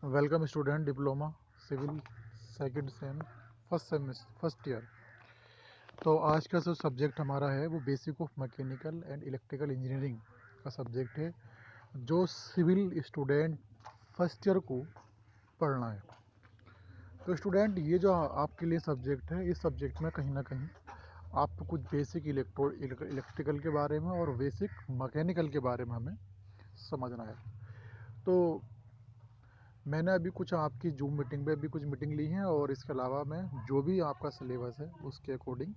Welcome student diploma civil second sem first year. तो आज का जो सब्जेक्ट हमारा है वो basic of mechanical and electrical engineering का सब्जेक्ट है, जो सिविल स्टूडेंट फर्स्ट ईयर को पढ़ना है। तो स्टूडेंट, ये जो आपके लिए सब्जेक्ट है, इस सब्जेक्ट में कहीं ना कहीं आपको कुछ बेसिक इलेक्ट्रिकल के बारे में और बेसिक मैकेनिकल के बारे में हमें समझना है। तो मैंने अभी कुछ आपकी जूम मीटिंग पे अभी कुछ मीटिंग ली है, और इसके अलावा मैं जो भी आपका सिलेबस है उसके अकॉर्डिंग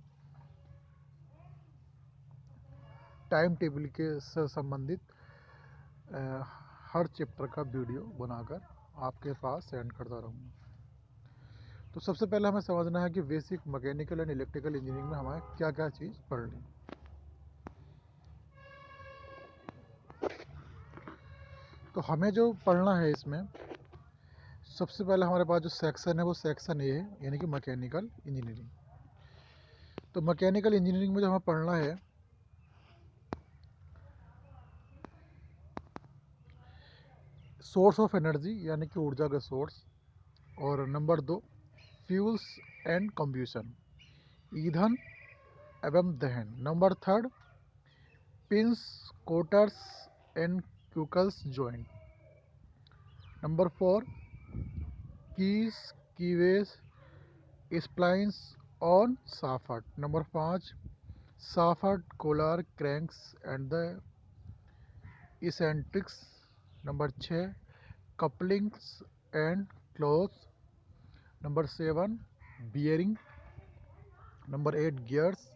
टाइम टेबल के से संबंधित हर चैप्टर का वीडियो बनाकर आपके पास सेंड करता रहूँगा। तो सबसे पहले हमें समझना है कि basic mechanical and electrical engineering में हमें क्या क्या चीज़ पढ़नी। तो हमें जो पढ़ना है इसमें सबसे पहले हमारे पास जो सेक्शन है वो सेक्शन ए है, यानी कि मैकेनिकल इंजीनियरिंग। तो मैकेनिकल इंजीनियरिंग में जो हमें पढ़ना है, सोर्स ऑफ एनर्जी यानी कि ऊर्जा का सोर्स, और नंबर 2 फ्यूल्स एंड कंब्यूशन, ईंधन एवं दहन। Number 3 pins, cotters and knuckles joint. Number 4 keys, keyways, splines on shaft. Number 5 shaft, collar, cranks and the eccentrics. Number 6 couplings and clutches. Number 7 bearing. Number 8 gears.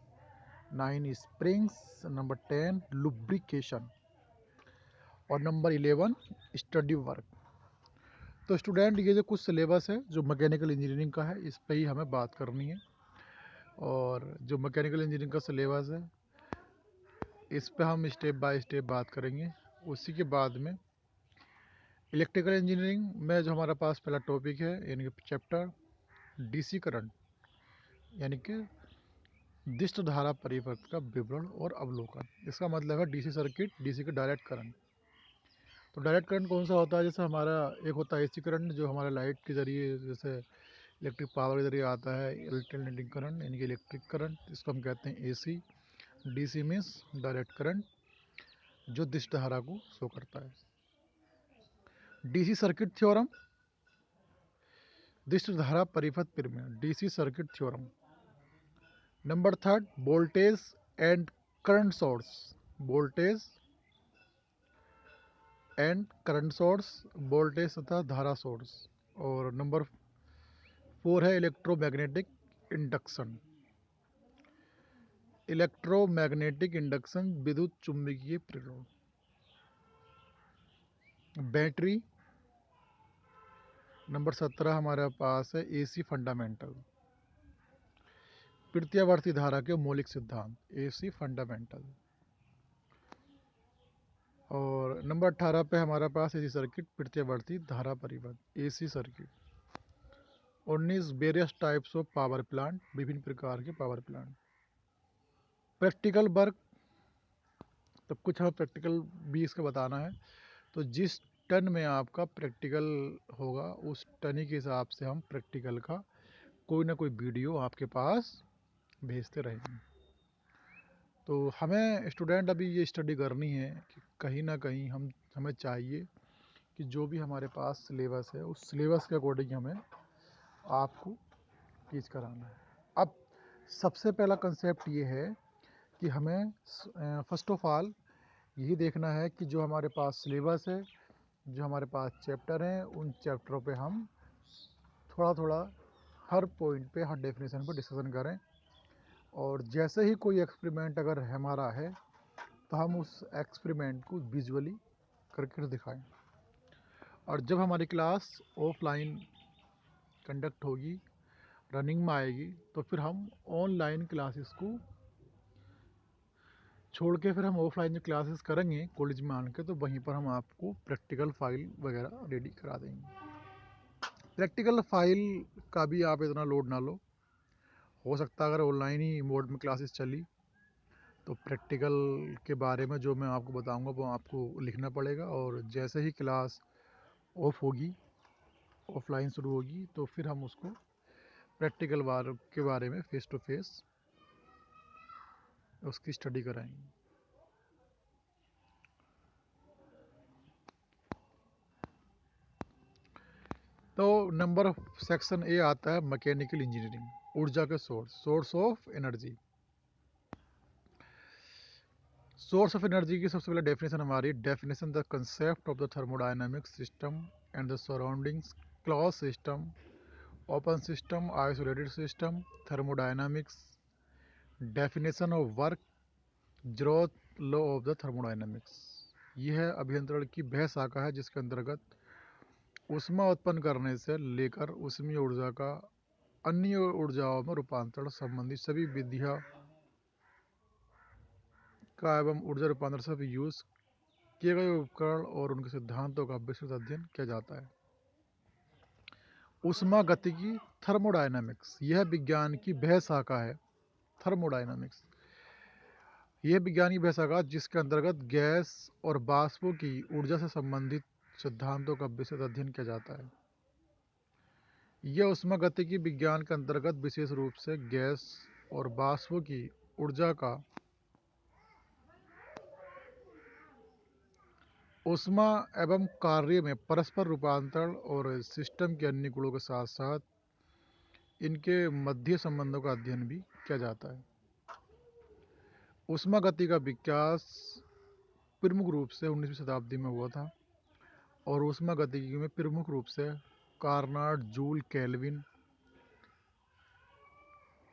9 springs. Number 10 lubrication. और number 11 study work. तो student, ये जो कुछ syllabus है जो mechanical engineering का है, इस पे ही हमें बात करनी है। और जो मैकेनिकल इंजीनियरिंग का सिलेबस है, इस पे हम स्टेप बाय स्टेप बात करेंगे। उसी के बाद में इलेक्ट्रिकल इंजीनियरिंग में जो हमारा पास पहला टॉपिक है, यानी कि चैप्टर डीसी करंट, यानी कि दिष्ट धारा परिवर्तन का विवरण और अवलोकन। इसका मतलब है डीसी सर्किट, डीसी के डायरेक्ट करंट। तो डायरेक्ट करंट कौन सा होता है? जैसे हमारा एक होता है एसी करंट, जो हमारे लाइट के जरिए, जैसे इलेक्ट्रिक पावर के जरिए आता है। अल्टरनेटिंग करंट यानी कि इलेक्ट्रिक करंट, इसको हम कहते हैं AC. DC means direct current, जो दिष्ट धारा को शो करता है। डीसी सर्किट थ्योरम, दिष्ट धारा परिपथ प्रमेय, DC circuit theorem. Number 3 voltage and current source, voltage and current source, voltage तथा धारा सोर्स। और नंबर 4 है इलेक्ट्रोमैग्नेटिक इंडक्शन, इलेक्ट्रोमैग्नेटिक इंडक्शन, विद्युत चुम्बकीय प्रेरण। बैटरी। नंबर 17 हमारे पास है एसी फंडामेंटल, प्रत्यावर्ती धारा के मौलिक सिद्धांत, एसी फंडामेंटल। और नंबर 18 पे हमारा पास एसी सर्किट, प्रत्यावर्ती धारा परिपथ, AC circuit. 19 various types of power plant, विभिन्न प्रकार के पावर प्लांट। प्रैक्टिकल वर्क, तो कुछ हमें प्रैक्टिकल भी इसका बताना है। तो जिस टन में आपका प्रैक्टिकल होगा, उस टन के हिसाब से हम प्रैक्टिकल का कोई ना कोई वीडियो आपके पास भेजते रहेंगे। तो हमें स्टूडेंट अभी ये स्टडी करनी है कि कहीं ना कहीं हमें चाहिए कि जो भी हमारे पास सिलेबस है, उस सिलेबस के अकॉर्डिंग हमें आपको टीच कराना है। अब सबसे पहला कंसेप्ट ये है कि हमें फर्स्ट ऑफ ऑल यही देखना है कि जो हमारे पास सिलेबस है, जो हमारे पास चैप्टर हैं, उन चैप्टरों पे हम थोड़ा थोड़ा हर पॉइंट पे, हर डेफिनेशन पे डिस्कशन करें। और जैसे ही कोई एक्सपेरिमेंट अगर हमारा है, तो हम उस एक्सपेरिमेंट को विजुअली करके दिखाएं। और जब हमारी क्लास ऑफलाइन कंडक्ट होगी, रनिंग में आएगी, तो फिर हम ऑनलाइन क्लासेस को छोड़ के फिर हम ऑफलाइन जो क्लासेस करेंगे कॉलेज में आने के, तो वहीं पर हम आपको प्रैक्टिकल फाइल वगैरह रेडी करा देंगे। प्रैक्टिकल फाइल का भी आप इतना लोड ना लो। हो सकता है अगर ऑनलाइन ही मोड में क्लासेस चली, तो प्रैक्टिकल के बारे में जो मैं आपको बताऊंगा वो आपको लिखना पड़ेगा। और जैसे ही क्लास ऑफ होगी, ऑफलाइन शुरू होगी तो फिर हम उसको प्रैक्टिकल के बारे में फेस टू फेस उसकी स्टडी कराएंगे। तो नंबर सेक्शन ए आता है मैकेनिकल इंजीनियरिंग, ऊर्जा के source of energy. Source of energy की सबसे पहले डेफिनेशन हमारी definition the concept of the thermodynamic system and the surroundings, close system, open system, isolated system, thermodynamics, definition of work, zeroth law of the thermodynamics. यह है अभियंत्रण की वह शाखा है जिसके अंतर्गत ऊष्मा उत्पन्न करने से लेकर ऊष्मीय ऊर्जा का अन्य ऊर्जाओं में रूपांतरण संबंधी सभी विधियां का एवं ऊर्जा रूपांतरण से यूज किए गए उपकरण और उनके सिद्धांतों का विस्तृत अध्ययन किया जाता है। ऊष्मा गतिकी थर्मोडायनामिक्स, यह विज्ञान की वह शाखा है थर्मोडायनामिक्स, यह विज्ञान की वह शाखा जिसके अंतर्गत गैस और वाष्पों की ऊर्जा से संबंधित सिद्धांतों का विस्तृत अध्ययन किया जाता है। यह ऊष्मागतिकी विज्ञान के अंतर्गत विशेष रूप से गैस और वाष्पों की ऊर्जा का ऊष्मा एवं कार्य में परस्पर रूपांतरण और सिस्टम के अन्य गुणों के साथ साथ इनके मध्य संबंधों का अध्ययन भी किया जाता है। ऊष्मागति का विकास प्रमुख रूप से 19वीं शताब्दी में हुआ था और ऊष्मागतिकी में प्रमुख रूप से कार्नाट, जूल, केल्विन,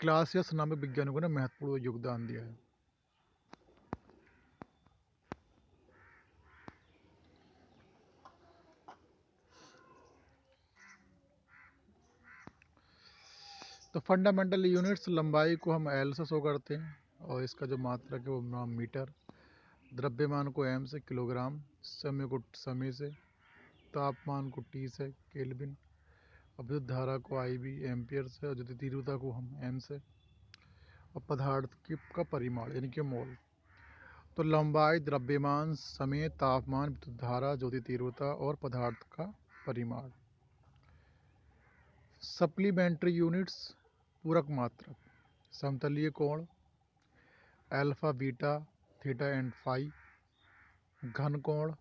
क्लासियस नामक वैज्ञानिकों ने महत्वपूर्ण योगदान दिया है। तो फंडामेंटल यूनिट्स, लंबाई को हम एल से शो करते हैं और इसका जो मात्रक है वो मीटर, द्रव्यमान को एम से, किलोग्राम, समय को समय से, तापमान को टी से, केल्विन, और विद्युत धारा को आई बी एम्पियर से, और विद्युत तीव्रता को हम एम से, और पदार्थ का परिमाण यानी कि मोल। तो लंबाई, द्रव्यमान, समय, तापमान, विद्युत धारा, ज्योति तीव्रता और पदार्थ का परिमाण। सप्लीमेंट्री यूनिट्स, पूरक मात्रक, समतलीय कोण, alpha, beta, theta and phi, घन कोण,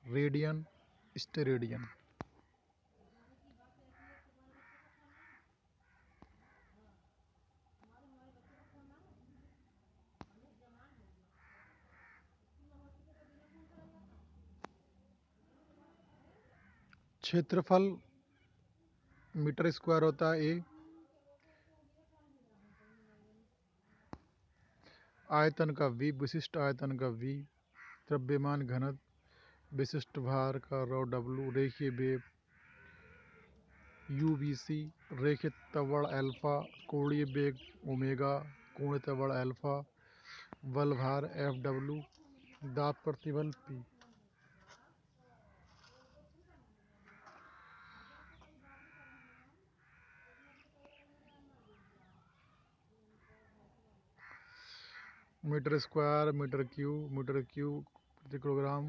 रेडियन, स्टेरेडियन। क्षेत्रफल मीटर स्क्वायर होता है ए। आयतन का v, विशिष्ट आयतन का v, द्रव्यमान घनत्व, विशिष्ट भार का रॉ डब्लू, रेखीय वेग यूवीसी, रेखीय त्वरण अल्फा, कोणीय वेग ओमेगा, कोणीय त्वरण अल्फा, बल भार एफ डब्लू, दाब प्रतिबल P. Metre square, metre cube प्रति किलोग्राम।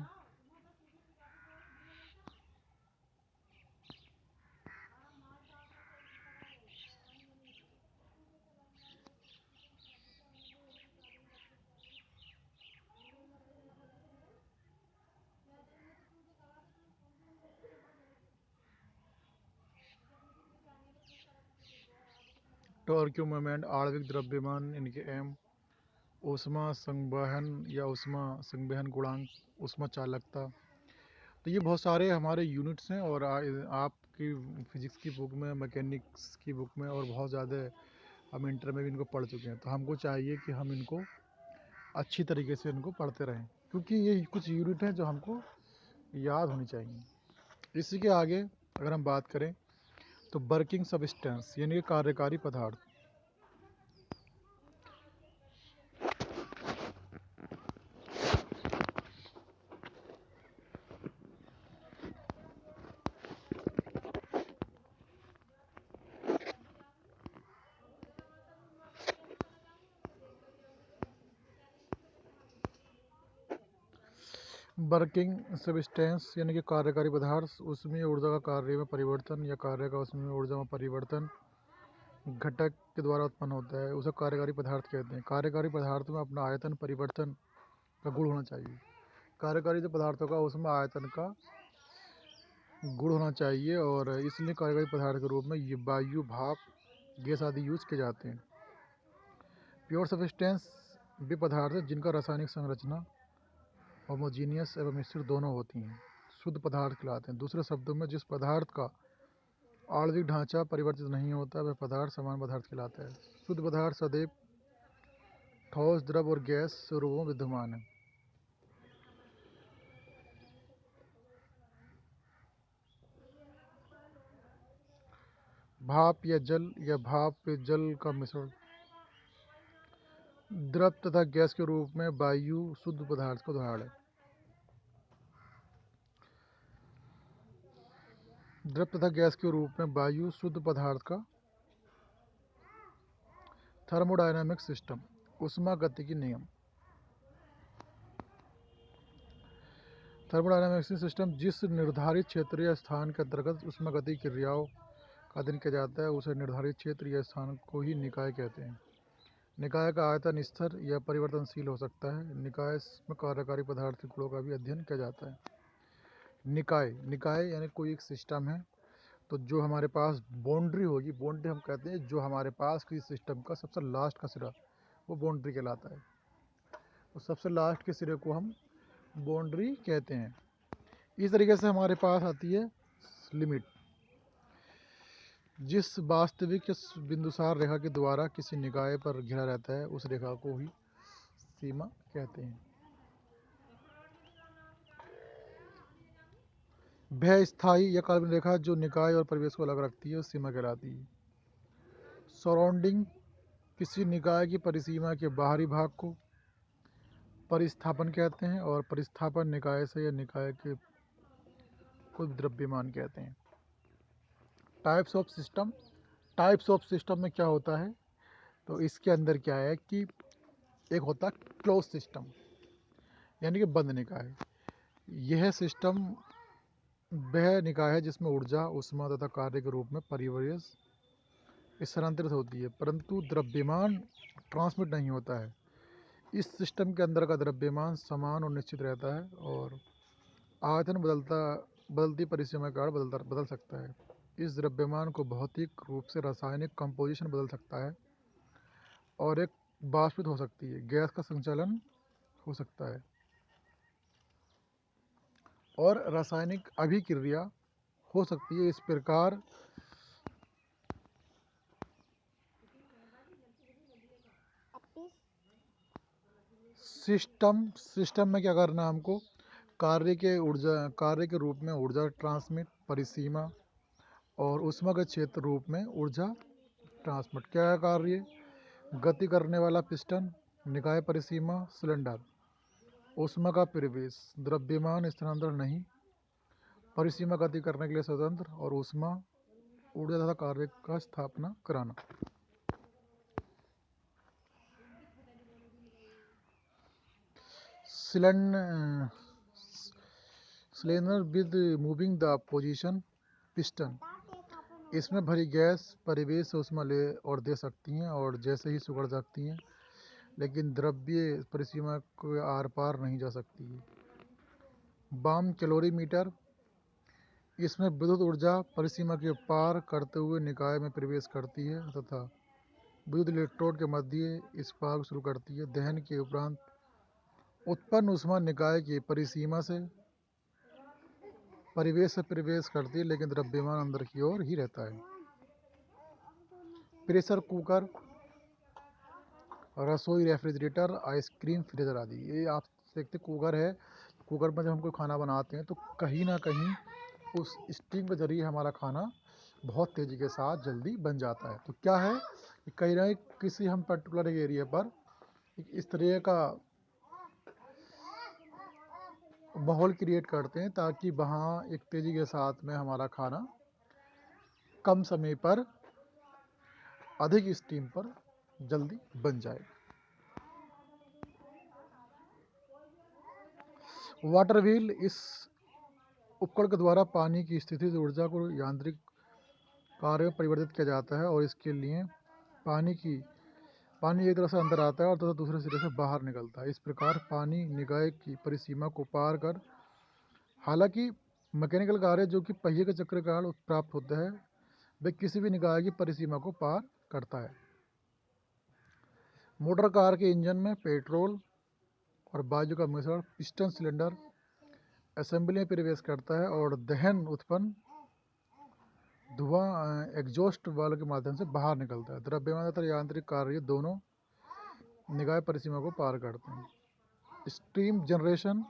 टॉर्क मोमेंट, आणविक द्रव्यमान इनके एम, ऊष्मा संवहन या ऊष्मा संवहन गुणांक, ऊष्मा चालकता। तो ये बहुत सारे हमारे यूनिट्स हैं और आपकी फिजिक्स की बुक में, मैकेनिक्स की बुक में और बहुत ज़्यादा हम इंटर में भी इनको पढ़ चुके हैं। तो हमको चाहिए कि हम इनको अच्छी तरीके से इनको पढ़ते रहें क्योंकि ये कुछ यूनिट हैं जो हमको याद होनी चाहिए। इसी के आगे अगर हम बात करें तो वर्किंग सब्सटेंस यानी कि कार्यकारी पदार्थ। वर्किंग सब्सटेंस यानी कि कार्यकारी पदार्थ, उसमें ऊर्जा का कार्य में परिवर्तन या कार्य का उसमें ऊर्जा में परिवर्तन घटक के द्वारा उत्पन्न होता है, उसे कार्यकारी पदार्थ कहते हैं। कार्यकारी पदार्थ में अपना आयतन परिवर्तन का गुण होना चाहिए। कार्यकारी जो पदार्थों का उसमें आयतन का गुण होना चाहिए और इसलिए कार्यकारी पदार्थ के रूप में ये वायु, भाप, गैस आदि यूज किए जाते हैं। प्योर सब्सटेंस वे पदार्थ हैं जिनका रासायनिक संरचना होमोजीनियस एवं मिश्रित दोनों होती हैं, शुद्ध पदार्थ कहलाते हैं। दूसरे शब्दों में जिस पदार्थ का आणविक ढांचा परिवर्तित नहीं होता वह पदार्थ समान पदार्थ कहलाता है। शुद्ध पदार्थ सदैव ठोस, द्रव और गैस स्वरूपों में विद्यमान है। भाप या जल या भाप या जल का मिश्रण, द्रव तथा गैस के रूप में वायु शुद्ध पदार्थ का उदाहरण है। द्रव तथा गैस के रूप में वायु शुद्ध पदार्थ का। थर्मोडायनामिक सिस्टम, ऊष्मागतिकी नियम। थर्मोडायनामिक सिस्टम जिस निर्धारित क्षेत्र या स्थान के अंतर्गत ऊष्मागतिकी क्रियाओं का अध्ययन किया जाता है उसे निर्धारित क्षेत्र या स्थान को ही निकाय कहते हैं। निकाय का आयतन स्थिर या परिवर्तनशील हो सकता है। निकाय में कार्यकारी पदार्थ के गुणों का भी अध्ययन किया जाता है। निकाय यानी कोई एक सिस्टम है, तो जो हमारे पास बाउंड्री होगी, बाउंड्री हम कहते हैं जो हमारे पास किसी सिस्टम का सबसे लास्ट का सिरा, वो बाउंड्री कहलाता है। तो सबसे लास्ट के सिरे को हम बाउंड्री कहते हैं। इस तरीके से हमारे पास आती है लिमिट, जिस वास्तविक बिंदुसार रेखा के द्वारा किसी निकाय पर घिरा रहता है उस रेखा को ही सीमा कहते हैं। वह स्थायी या काल्पनिक रेखा जो निकाय और परिवेश को अलग रखती है उस सीमा कहलाती है। सराउंडिंग, किसी निकाय की परिसीमा के बाहरी भाग को परिस्थापन कहते हैं और परिस्थापन निकाय से या निकाय के को द्रव्यमान कहते हैं। Types of system, types of system में क्या होता है, तो इसके अंदर क्या है कि एक होता है क्लोज सिस्टम यानी कि बंद निकाय। यह सिस्टम वह निकाय है जिसमें ऊर्जा, ऊष्मा तथा कार्य के रूप में परिवेश स्थानांतरित होती है परंतु द्रव्यमान ट्रांसमिट नहीं होता है। इस सिस्टम के अंदर का द्रव्यमान समान और निश्चित रहता है और आयतन बदलती परिसीमा के कारण बदल सकता है। इस द्रव्यमान को भौतिक रूप से रासायनिक कंपोजिशन बदल सकता है और एक वाष्पित हो सकती है, गैस का संचालन हो सकता है और रासायनिक अभिक्रिया हो सकती है। इस प्रकार सिस्टम में क्या करना है हमको, कार्य के रूप में ऊर्जा ट्रांसमिट, परिसीमा और ऊष्मा के क्षेत्र रूप में ऊर्जा ट्रांसमिट। क्या है कार्य, गति करने वाला पिस्टन, निकाय परिसीमा, सिलेंडर, ऊष्मा का परिवेश, द्रव्यमान स्थानांतरण नहीं, परिसीमा गति करने के लिए स्वतंत्र और ऊष्मा ऊर्जा तथा कार्य का स्थापना कराना। Cylinder with moving the position piston, इसमें भरी गैस परिवेश से ऊष्मा ले और दे सकती हैं और जैसे ही सुगड़ सकती हैं, लेकिन द्रव्य परिसीमा को आर पार नहीं जा सकती है। बाम कैलोरीमीटर, इसमें विद्युत ऊर्जा परिसीमा के पार करते हुए निकाय में प्रवेश करती है तथा विद्युत इलेक्ट्रोड के मध्य स्पार्क शुरू करती है। दहन के उपरांत उत्पन्न ऊष्मा निकाय की परिसीमा से परिवेश से प्रवेश करती है लेकिन द्रव्यमान अंदर की ओर ही रहता है। प्रेशर कुकर, रसोई, रेफ्रिजरेटर, आइसक्रीम फ्रीजर आदि, ये आप देखते कुकर है, कुकर में जब हम कोई खाना बनाते हैं तो कहीं ना कहीं उस स्टीम के जरिए हमारा खाना बहुत तेज़ी के साथ जल्दी बन जाता है। तो क्या है कि कहीं ना किसी हम पर्टिकुलर एरिया पर इस तरह का माहौल क्रिएट करते हैं ताकि वहाँ एक तेज़ी के साथ में हमारा खाना कम समय पर अधिक स्टीम पर जल्दी बन जाए। वाटर व्हील, इस उपकरण के द्वारा पानी की स्थिति ऊर्जा को यांत्रिक कार्य में परिवर्तित किया जाता है और इसके लिए पानी एक तरह से अंदर आता है और तथा दूसरे सिरे से बाहर निकलता है। इस प्रकार पानी निकाय की परिसीमा को पार कर, हालांकि मैकेनिकल कार्य जो कि पहिए के चक्र के कारण प्राप्त होता है, वह किसी भी निकाय की परिसीमा को पार करता है। मोटर कार के इंजन में पेट्रोल और वायु का मिश्रण पिस्टन सिलेंडर असेंबली में प्रवेश करता है और दहन उत्पन्न धुआं एग्जॉस्ट वाल्व के माध्यम से बाहर निकलता है। द्रव्यमान तथा यांत्रिक कार्य दोनों निकाय परिसीमा को पार करते हैं। स्टीम जनरेशन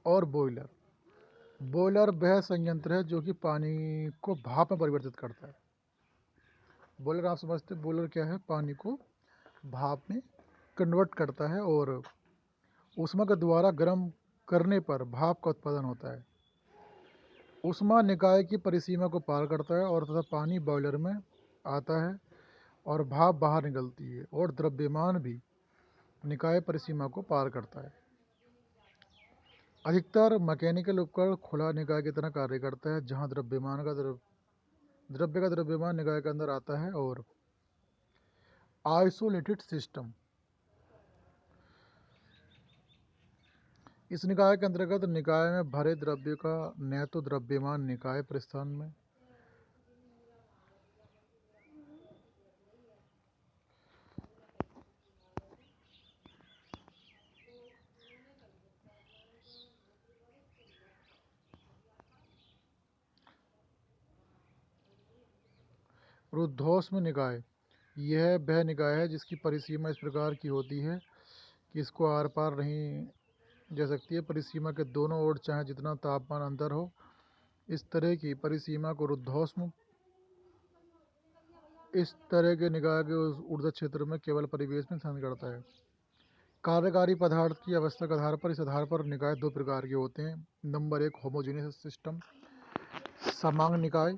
और बॉयलर वह संयंत्र है जो कि पानी को भाप में परिवर्तित करता है। बॉयलर आप समझते हैं, बॉयलर क्या है? पानी को भाप में कन्वर्ट करता है और ऊष्मा के द्वारा गर्म करने पर भाप का उत्पादन होता है। ऊष्मा निकाय की परिसीमा को पार करता है और तथा पानी बॉयलर में आता है और भाप बाहर निकलती है और द्रव्यमान भी निकाय परिसीमा को पार करता है। अधिकतर मैकेनिकल उपकरण खुला निकाय की तरह कार्य करता है, जहां द्रव्य का द्रव्यमान निकाय के अंदर आता है। और आइसोलेटेड सिस्टम, इस निकाय के अंतर्गत निकाय में भरे द्रव्य का न तो द्रव्यमान निकाय परिस्थान में ऊर्ध्वश्म निकाय, यह वह निकाय है जिसकी परिसीमा इस प्रकार की होती है कि इसको आर पार नहीं जा सकती है। परिसीमा के दोनों ओर चाहे जितना तापमान अंतर हो, इस तरह की परिसीमा को ऊर्ध्वश्म। इस तरह के निकाय के ऊर्ध्व क्षेत्र में केवल परिवेश में शामिल करता है। कार्यकारी पदार्थ की अवस्था के आधार पर इस आधार पर निकाय दो प्रकार के होते हैं। नंबर 1 होमोजेनियस सिस्टम, समांग निकाय।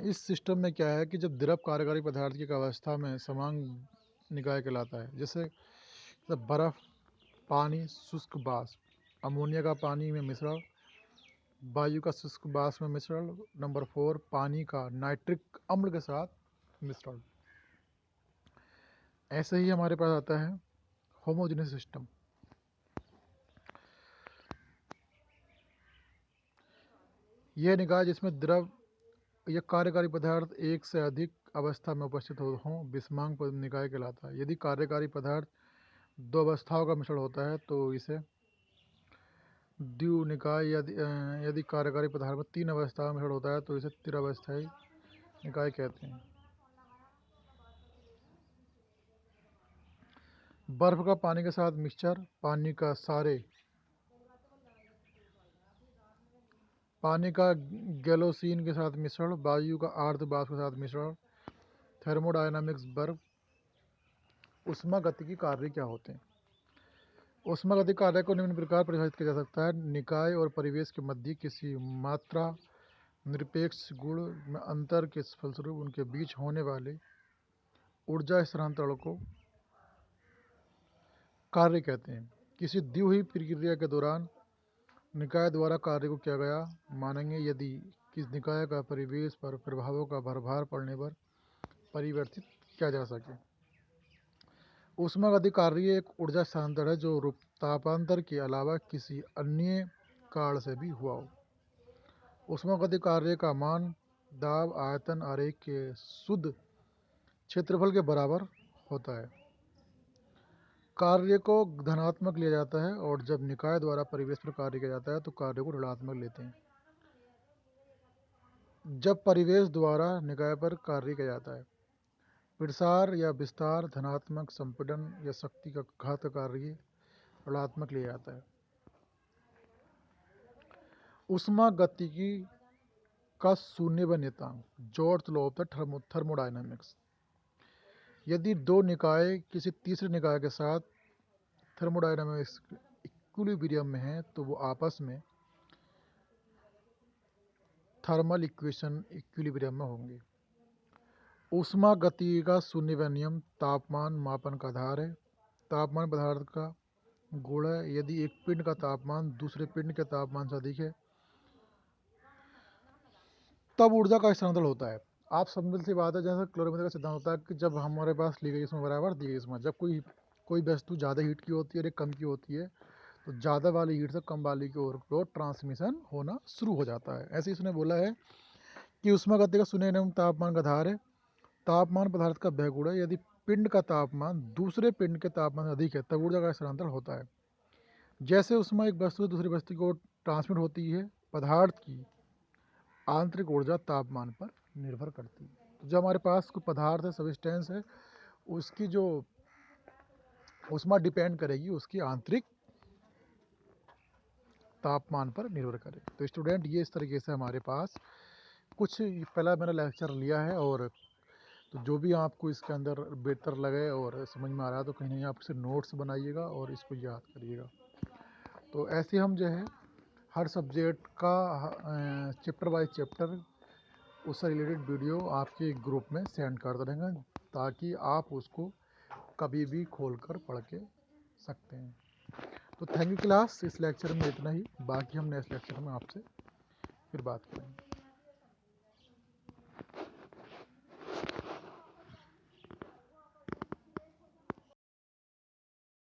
इस सिस्टम में क्या है कि जब द्रव कार्यकारी पदार्थ की अवस्था में समांग निकाय कहलाता है, जैसे बर्फ, पानी, शुष्क वाष्प, अमोनिया का पानी में मिश्रण, वायु का शुष्क वाष्प में मिश्रण। नंबर 4 पानी का नाइट्रिक अम्ल के साथ मिश्रण। ऐसे ही हमारे पास आता है होमोजेनियस सिस्टम। यह निकाय जिसमें द्रव या कार्यकारी पदार्थ एक से अधिक अवस्था में उपस्थित हों विषमांग निकाय कहलाता है। यदि कार्यकारी पदार्थ दो अवस्थाओं का मिश्रण होता है तो इसे द्वि निकाय, यदि कार्यकारी पदार्थ में 3 अवस्थाओं का मिश्रण होता है तो इसे त्रिअवस्थायी निकाय कहते हैं। बर्फ का पानी के साथ मिक्सचर, पानी का गैलोसिन के साथ मिश्रण, वायु का आर्द्र वाष्प के साथ मिश्रण। थर्मोडायनामिक्स बर्फ। ऊष्मागतिकी कार्य क्या होते हैं? ऊष्मागतिकी कार्य को निम्न प्रकार परिभाषित किया जा सकता है। निकाय और परिवेश के मध्य किसी मात्रा निरपेक्ष गुण में अंतर के फलस्वरूप उनके बीच होने वाले ऊर्जा स्थानांतरण को कार्य कहते हैं। किसी दी हुई प्रक्रिया के दौरान निकाय द्वारा कार्य को किया गया मानेंगे यदि किस निकाय का परिवेश पर प्रभावों का प्रभार पड़ने पर परिवर्तित किया जा सके। ऊष्मागतिकी कार्य एक ऊर्जा स्थानांतरण है जो तापांतर के अलावा किसी अन्य कारण से भी हुआ हो। ऊष्मागतिकी कार्य का मान दाब आयतन आरेख के शुद्ध क्षेत्रफल के बराबर होता है। कार्य को धनात्मक लिया जाता है और जब निकाय द्वारा परिवेश पर कार्य किया जाता है तो कार्य को ऋणात्मक लेते हैं। जब परिवेश द्वारा निकाय पर कार्य किया जाता है, प्रसार या विस्तार धनात्मक, संपीड़न या शक्ति का घात कार्य ऋणात्मक लिया जाता है। ऊष्मागतिकी का शून्य व नियतांक, George law of the thermodynamics. यदि दो निकाय किसी तीसरे निकाय के साथ थर्मोडायनामिक्स इक्विलिब्रियम में है तो वो आपस में थर्मल इक्विलिब्रियम में होंगे। ऊष्मागतिकी का शून्य व नियम तापमान मापन का आधार है। तापमान पदार्थ का गोला यदि एक पिंड का तापमान दूसरे पिंड के तापमान से अधिक है तब ऊर्जा का स्थानांतरण होता है। आप समझ सी बात है, जैसे क्लोरीमीटर का सिद्धांत होता है कि जब हमारे पास ली गई इसमें बराबर दी गई इसमें, जब कोई वस्तु ज़्यादा हीट की होती है और एक कम की होती है तो ज़्यादा वाली हीट से कम वाली की ओर को ट्रांसमिशन होना शुरू हो जाता है। ऐसे इसने बोला है कि ऊष्मागतिकी का शून्य एवं तापमान का आधार है। तापमान पदार्थ का वह गुण है यदि पिंड का तापमान दूसरे पिंड के तापमान से अधिक है तब ऊर्जा का स्थानांतरण होता है। जैसे ऊष्मा एक वस्तु से दूसरी वस्तु को ट्रांसमिट होती है, पदार्थ की आंतरिक ऊर्जा तापमान पर निर्भर करती है। तो जो हमारे पास कोई पदार्थ है, सब्सटेंस है, उसकी जो ऊष्मा डिपेंड करेगी उसकी आंतरिक तापमान पर निर्भर करेगी। तो स्टूडेंट ये इस तरीके से हमारे पास कुछ पहला मैंने लेक्चर लिया है, और तो जो भी आपको इसके अंदर बेहतर लगे और समझ में आ रहा है तो कहीं ना कहीं आप इसे नोट्स बनाइएगा और इसको याद करिएगा। तो ऐसे हम जो है हर सब्जेक्ट का चैप्टर बाय चैप्टर उससे रिलेटेड वीडियो आपके ग्रुप में सेंड करते रहेंगे ताकि आप उसको कभी भी खोल कर पढ़ के सकते हैं। तो थैंक यू क्लास, इस लेक्चर में इतना ही, बाकी हम नेक्स्ट लेक्चर में आपसे फिर बात करेंगे।